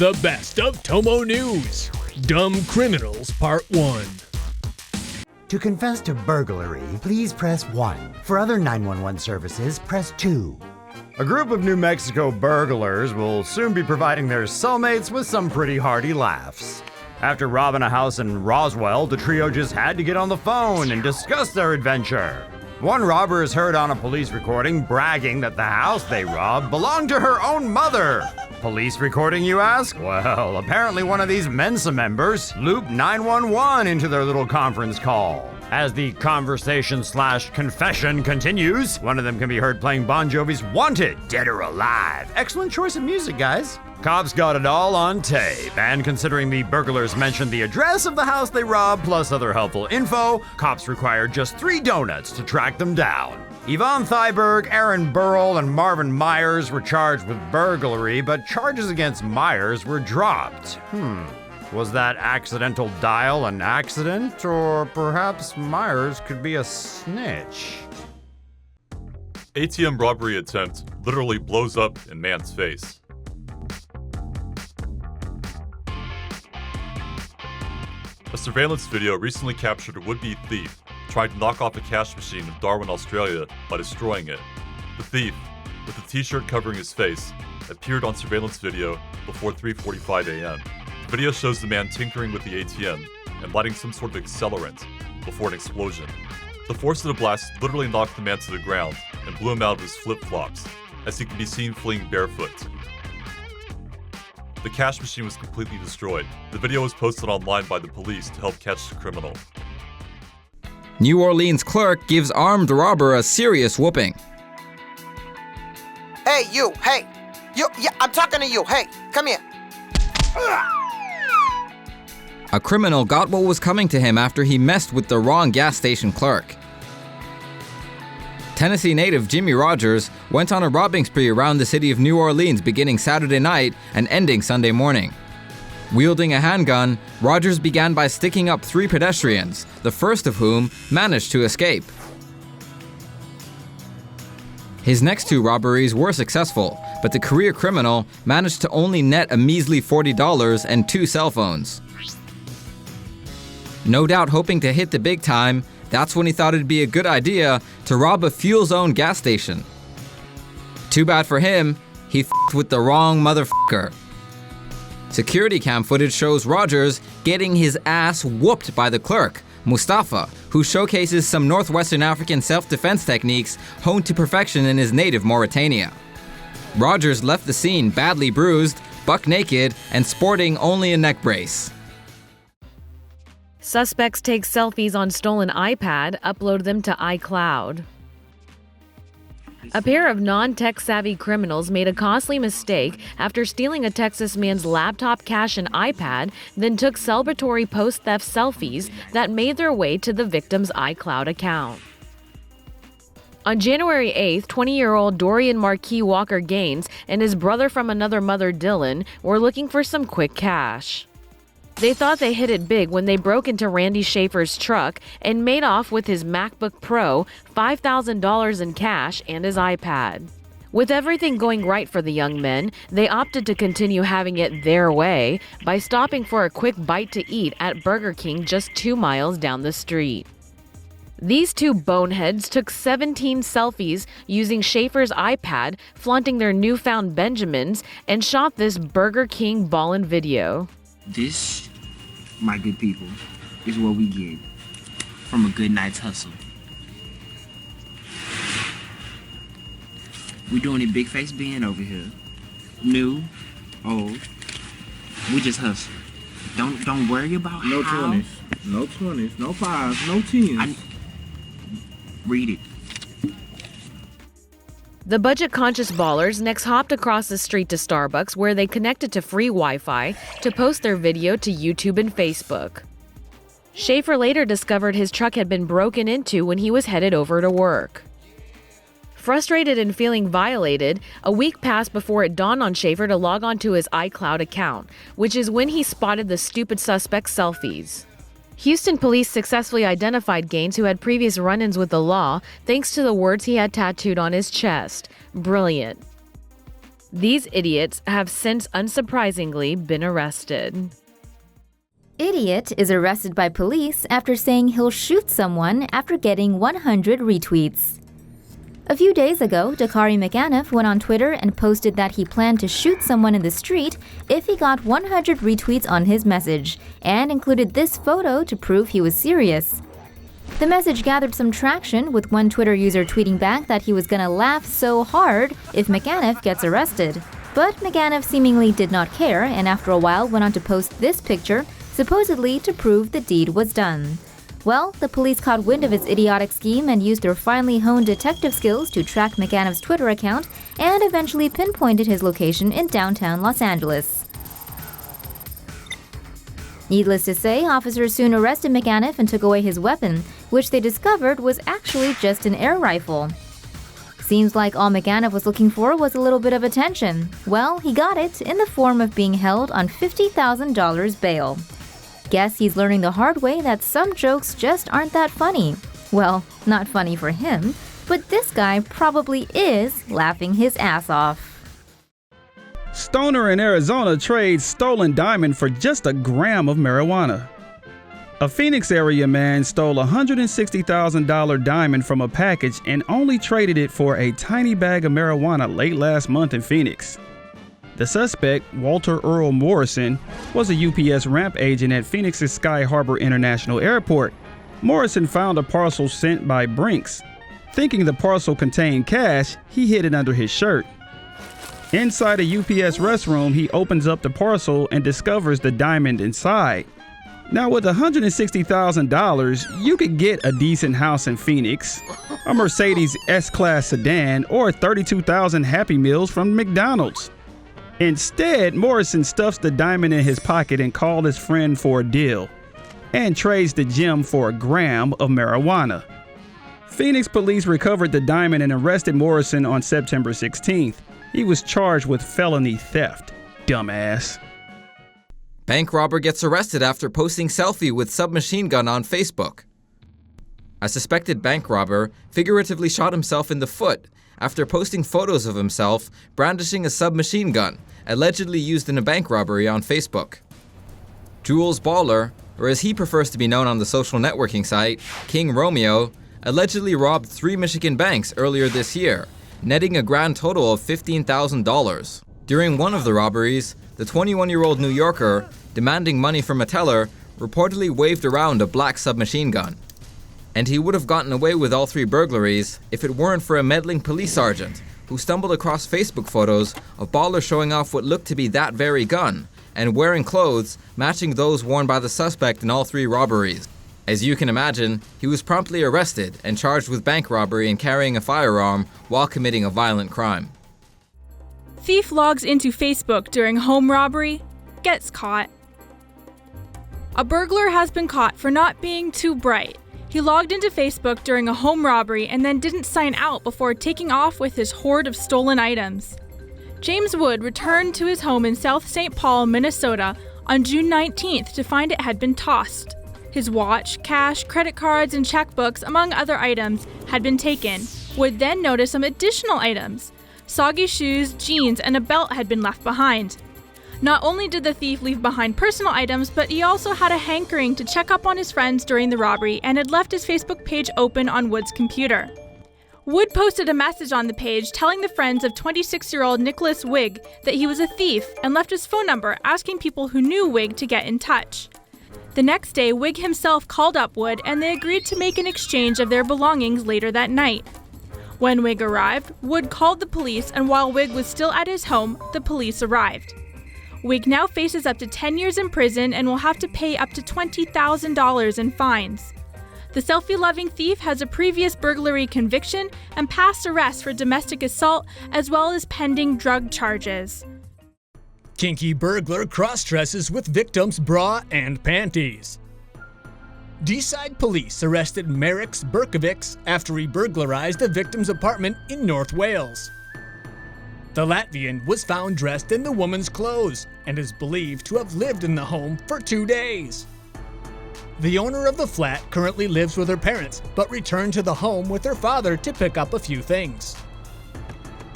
The best of TomoNews. Dumb Criminals Part 1. To confess to burglary, please press 1. For other 911 services, press 2. A group of New Mexico burglars will soon be providing their cellmates with some pretty hearty laughs. After robbing a house in Roswell, the trio just had to get on the phone and discuss their adventure. One robber is heard on a police recording bragging that the house they robbed belonged to her own mother. Police recording, you ask? Well, apparently one of these Mensa members looped 911 into their little conference call. As the conversation/confession continues, one of them can be heard playing Bon Jovi's Wanted, Dead or Alive. Excellent choice of music, guys. Cops got it all on tape, and considering the burglars mentioned the address of the house they robbed plus other helpful info, cops required just 3 donuts to track them down. Yvonne Thyberg, Aaron Burrell, and Marvin Myers were charged with burglary, but charges against Myers were dropped. Was that accidental dial an accident, or perhaps Myers could be a snitch? ATM robbery attempt literally blows up in man's face. A surveillance video recently captured a would-be thief trying to knock off a cash machine in Darwin, Australia by destroying it. The thief, with a t-shirt covering his face, appeared on surveillance video before 3:45 a.m. The video shows the man tinkering with the ATM and lighting some sort of accelerant before an explosion. The force of the blast literally knocked the man to the ground and blew him out of his flip-flops, as he can be seen fleeing barefoot. The cash machine was completely destroyed. The video was posted online by the police to help catch the criminal. New Orleans clerk gives armed robber a serious whooping. Hey, you, hey. You, yeah, I'm talking to you. Hey, come here. A criminal got what was coming to him after he messed with the wrong gas station clerk. Tennessee native Jimmy Rogers went on a robbing spree around the city of New Orleans beginning Saturday night and ending Sunday morning. Wielding a handgun, Rogers began by sticking up 3 pedestrians, the first of whom managed to escape. His next 2 robberies were successful, but the career criminal managed to only net a measly $40 and 2 cell phones. No doubt hoping to hit the big time, that's when he thought it'd be a good idea to rob a fuel zone gas station. Too bad for him, he f***ed with the wrong motherfucker. Security cam footage shows Rogers getting his ass whooped by the clerk, Mustafa, who showcases some Northwestern African self-defense techniques honed to perfection in his native Mauritania. Rogers left the scene badly bruised, buck naked, and sporting only a neck brace. Suspects take selfies on stolen iPad, upload them to iCloud. A pair of non-tech-savvy criminals made a costly mistake after stealing a Texas man's laptop, cash, and iPad, then took celebratory post-theft selfies that made their way to the victim's iCloud account. On January 8th, 20-year-old Dorian Marquis Walker Gaines and his brother from another mother, Dylan, were looking for some quick cash. They thought they hit it big when they broke into Randy Schaefer's truck and made off with his MacBook Pro, $5,000 in cash, and his iPad. With everything going right for the young men, they opted to continue having it their way by stopping for a quick bite to eat at Burger King just 2 miles down the street. These 2 boneheads took 17 selfies using Schaefer's iPad, flaunting their newfound Benjamins, and shot this Burger King ballin' video. This, my good people, is what we get from a good night's hustle. We're doing it big face being over here. New, old, we just hustle. Don't worry about no how. 20s, no 20s, no 5s, no 10s. Read it. The budget-conscious ballers next hopped across the street to Starbucks, where they connected to free Wi-Fi to post their video to YouTube and Facebook. Schaefer later discovered his truck had been broken into when he was headed over to work. Frustrated and feeling violated, a week passed before it dawned on Schaefer to log on to his iCloud account, which is when he spotted the stupid suspect's selfies. Houston police successfully identified Gaines, who had previous run-ins with the law, thanks to the words he had tattooed on his chest. Brilliant. These idiots have since unsurprisingly been arrested. Idiot is arrested by police after saying he'll shoot someone after getting 100 retweets. A few days ago, Dakari McAniff went on Twitter and posted that he planned to shoot someone in the street if he got 100 retweets on his message, and included this photo to prove he was serious. The message gathered some traction, with one Twitter user tweeting back that he was gonna laugh so hard if McAniff gets arrested. But McAniff seemingly did not care, and after a while went on to post this picture, supposedly to prove the deed was done. Well, the police caught wind of his idiotic scheme and used their finely honed detective skills to track McAniff's Twitter account and eventually pinpointed his location in downtown Los Angeles. Needless to say, officers soon arrested McAniff and took away his weapon, which they discovered was actually just an air rifle. Seems like all McAniff was looking for was a little bit of attention. Well, he got it in the form of being held on $50,000 bail. Guess he's learning the hard way that some jokes just aren't that funny. Well, not funny for him, but this guy probably is laughing his ass off. Stoner in Arizona trades stolen diamond for just a gram of marijuana. A Phoenix area man stole a $160,000 diamond from a package and only traded it for a tiny bag of marijuana late last month in Phoenix. The suspect, Walter Earl Morrison, was a UPS ramp agent at Phoenix's Sky Harbor International Airport. Morrison found a parcel sent by Brinks. Thinking the parcel contained cash, he hid it under his shirt. Inside a UPS restroom, he opens up the parcel and discovers the diamond inside. Now, with $160,000, you could get a decent house in Phoenix, a Mercedes S-Class sedan, or 32,000 Happy Meals from McDonald's. Instead, Morrison stuffs the diamond in his pocket and calls his friend for a deal, and trades the gem for a gram of marijuana. Phoenix police recovered the diamond and arrested Morrison on September 16th. He was charged with felony theft. Dumbass. Bank robber gets arrested after posting selfie with submachine gun on Facebook. A suspected bank robber figuratively shot himself in the foot after posting photos of himself brandishing a submachine gun, allegedly used in a bank robbery on Facebook. Jules Baller, or as he prefers to be known on the social networking site, King Romeo, allegedly robbed 3 Michigan banks earlier this year, netting a grand total of $15,000. During one of the robberies, the 21-year-old New Yorker, demanding money from a teller, reportedly waved around a black submachine gun. And he would have gotten away with all 3 burglaries if it weren't for a meddling police sergeant who stumbled across Facebook photos of Baller showing off what looked to be that very gun and wearing clothes matching those worn by the suspect in all 3 robberies. As you can imagine, he was promptly arrested and charged with bank robbery and carrying a firearm while committing a violent crime. Thief logs into Facebook during home robbery, gets caught. A burglar has been caught for not being too bright. He logged into Facebook during a home robbery and then didn't sign out before taking off with his hoard of stolen items. James Wood returned to his home in South St. Paul, Minnesota on June 19th to find it had been tossed. His watch, cash, credit cards, and checkbooks, among other items, had been taken. Wood then noticed some additional items. Soggy shoes, jeans, and a belt had been left behind. Not only did the thief leave behind personal items, but he also had a hankering to check up on his friends during the robbery and had left his Facebook page open on Wood's computer. Wood posted a message on the page telling the friends of 26-year-old Nicholas Wigg that he was a thief and left his phone number asking people who knew Wigg to get in touch. The next day, Wigg himself called up Wood and they agreed to make an exchange of their belongings later that night. When Wigg arrived, Wood called the police, and while Wigg was still at his home, the police arrived. Wigg now faces up to 10 years in prison and will have to pay up to $20,000 in fines. The selfie-loving thief has a previous burglary conviction and past arrest for domestic assault, as well as pending drug charges. Kinky burglar cross-dresses with victim's bra and panties. Deeside police arrested Merrick's Berkovics after he burglarized a victim's apartment in North Wales. The Latvian was found dressed in the woman's clothes and is believed to have lived in the home for 2 days. The owner of the flat currently lives with her parents, but returned to the home with her father to pick up a few things.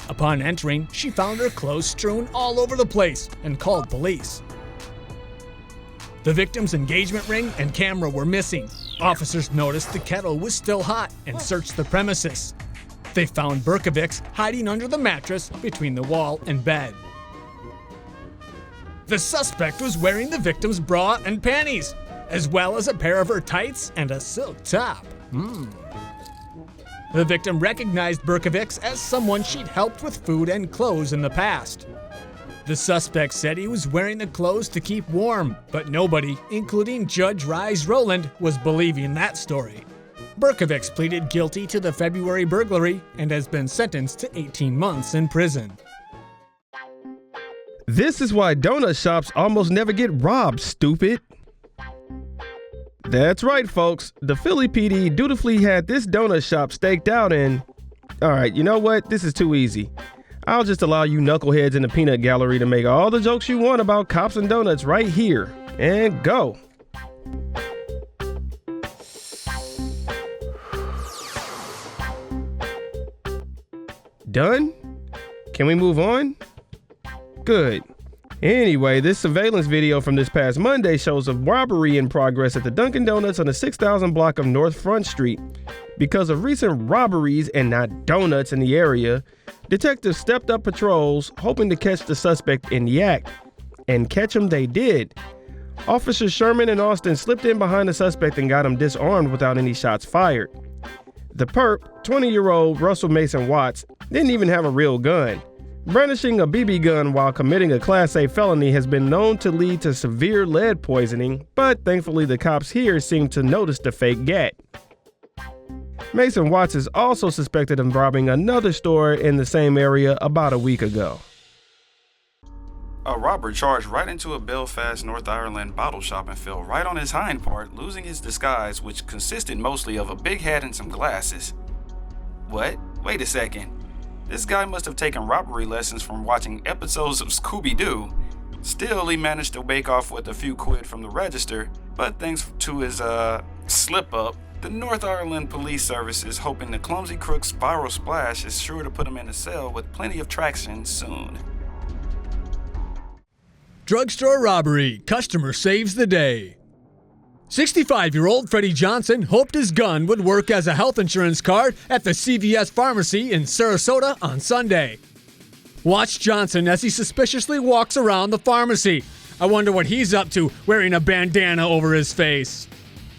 Upon entering, she found her clothes strewn all over the place and called police. The victim's engagement ring and camera were missing. Officers noticed the kettle was still hot and searched the premises. They found Berkovics hiding under the mattress between the wall and bed. The suspect was wearing the victim's bra and panties, as well as a pair of her tights and a silk top. The victim recognized Berkovics as someone she'd helped with food and clothes in the past. The suspect said he was wearing the clothes to keep warm, but nobody, including Judge Rise Rowland, was believing that story. Berkovics pleaded guilty to the February burglary and has been sentenced to 18 months in prison. This is why donut shops almost never get robbed, stupid. That's right, folks. The Philly PD dutifully had this donut shop staked out and... Alright, you know what? This is too easy. I'll just allow you knuckleheads in the peanut gallery to make all the jokes you want about cops and donuts right here. And go. Done? Can we move on? Good. Anyway, this surveillance video from this past Monday shows a robbery in progress at the Dunkin' Donuts on the 6000 block of North Front Street. Because of recent robberies and not donuts in the area, detectives stepped up patrols hoping to catch the suspect in the act. And catch him they did. Officers Sherman and Austin slipped in behind the suspect and got him disarmed without any shots fired. The perp, 20-year-old Russell Mason Watts, didn't even have a real gun. Brandishing a BB gun while committing a Class A felony has been known to lead to severe lead poisoning, but thankfully the cops here seem to notice the fake gat. Mason Watts is also suspected of robbing another store in the same area about a week ago. A robber charged right into a Belfast, North Ireland bottle shop and fell right on his hind part, losing his disguise, which consisted mostly of a big hat and some glasses. What? Wait a second. This guy must have taken robbery lessons from watching episodes of Scooby-Doo. Still, he managed to bake off with a few quid from the register, but thanks to his, slip-up, the North Ireland Police Service is hoping the Clumsy crook's viral splash is sure to put him in a cell with plenty of traction soon. Drugstore robbery. Customer saves the day. 65-year-old Freddie Johnson hoped his gun would work as a health insurance card at the CVS pharmacy in Sarasota on Sunday. Watch Johnson as he suspiciously walks around the pharmacy. I wonder what he's up to wearing a bandana over his face.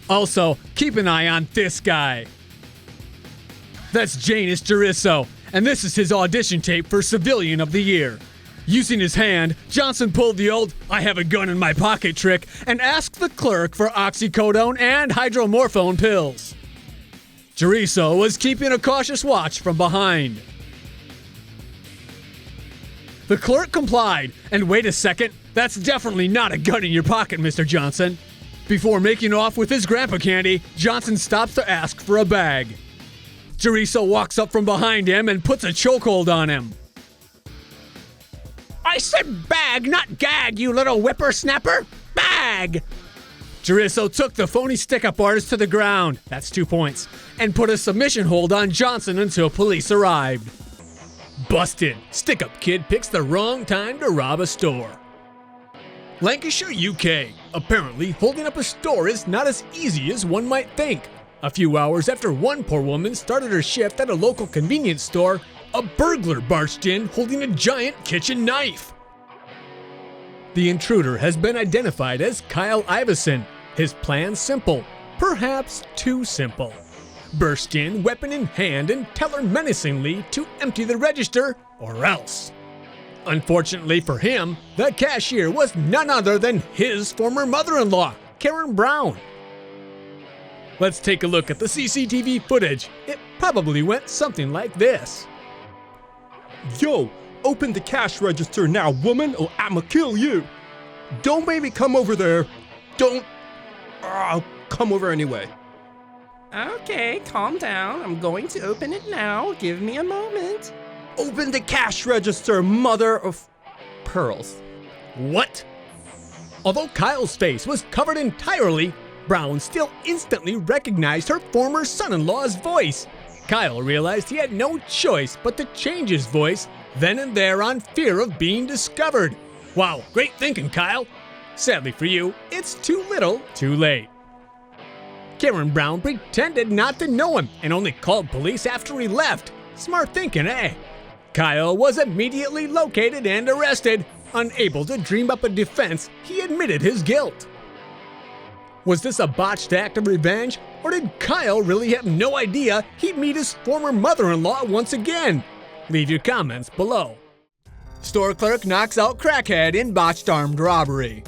Also, keep an eye on this guy. That's Janus Jerisso, and this is his audition tape for Civilian of the Year. Using his hand, Johnson pulled the old "I have a gun in my pocket" trick and asked the clerk for oxycodone and hydromorphone pills. Jerisso was keeping a cautious watch from behind. The clerk complied, and wait a second, that's definitely not a gun in your pocket, Mr. Johnson. Before making off with his grandpa candy, Johnson stops to ask for a bag. Jerisso walks up from behind him and puts a chokehold on him. I said bag, not gag, you little whippersnapper! Bag! Jerisso took the phony stick-up artist to the ground, that's 2 points, and put a submission hold on Johnson until police arrived. Busted. Stick-up kid picks the wrong time to rob a store. Lancashire, UK. Apparently, holding up a store is not as easy as one might think. A few hours after one poor woman started her shift at a local convenience store, a burglar barged in holding a giant kitchen knife. The intruder has been identified as Kyle Iveson. His plan simple, perhaps too simple. Burst in, weapon in hand, and tell her menacingly to empty the register or else. Unfortunately for him, the cashier was none other than his former mother-in-law, Karen Brown. Let's take a look at the CCTV footage. It probably went something like this. Yo, open the cash register now, woman, or I'ma kill you. Don't make me come over there. Don't. I'll come over anyway. Okay, calm down. I'm going to open it now. Give me a moment. Open the cash register, mother of pearls. What? Although Kyle's face was covered entirely, Brown still instantly recognized her former son-in-law's voice. Kyle realized he had no choice but to change his voice then and there on fear of being discovered. Wow, great thinking, Kyle. Sadly for you, it's too little, too late. Karen Brown pretended not to know him and only called police after he left. Smart thinking, eh? Kyle was immediately located and arrested. Unable to dream up a defense, he admitted his guilt. Was this a botched act of revenge, or did Kyle really have no idea he'd meet his former mother-in-law once again? Leave your comments below. Store clerk knocks out crackhead in botched armed robbery.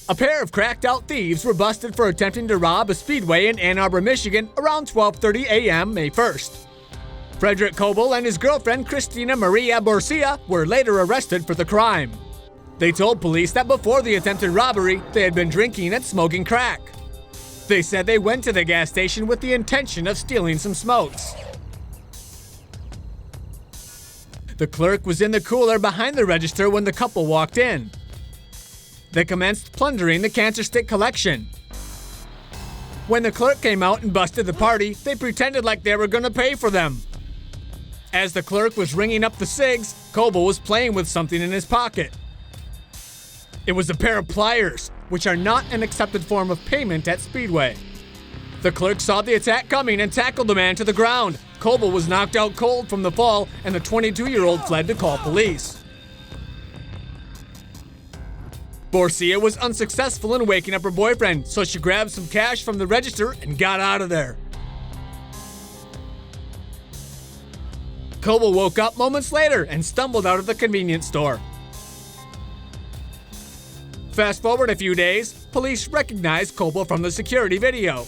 A pair of cracked-out thieves were busted for attempting to rob a speedway in Ann Arbor, Michigan around 12:30 a.m. May 1st. Frederick Coble and his girlfriend Christina Maria Borsia were later arrested for the crime. They told police that before the attempted robbery, they had been drinking and smoking crack. They said they went to the gas station with the intention of stealing some smokes. The clerk was in the cooler behind the register when the couple walked in. They commenced plundering the cancer stick collection. When the clerk came out and busted the party, they pretended like they were going to pay for them. As the clerk was ringing up the cigs, Coble was playing with something in his pocket. It was a pair of pliers, which are not an accepted form of payment at Speedway. The clerk saw the attack coming and tackled the man to the ground. Coble was knocked out cold from the fall, and the 22-year-old fled to call police. Borsia was unsuccessful in waking up her boyfriend, so she grabbed some cash from the register and got out of there. Coble woke up moments later and stumbled out of the convenience store. Fast forward a few days, police recognized Coble from the security video.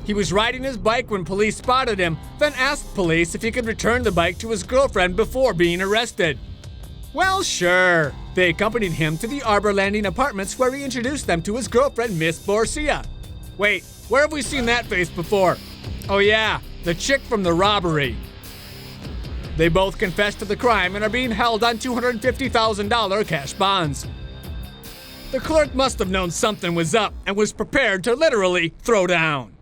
He was riding his bike when police spotted him, then asked police if he could return the bike to his girlfriend before being arrested. Well, sure. They accompanied him to the Arbor Landing apartments where he introduced them to his girlfriend, Miss Borsia. Wait, where have we seen that face before? Oh yeah, the chick from the robbery. They both confessed to the crime and are being held on $250,000 cash bonds. The clerk must have known something was up and was prepared to literally throw down.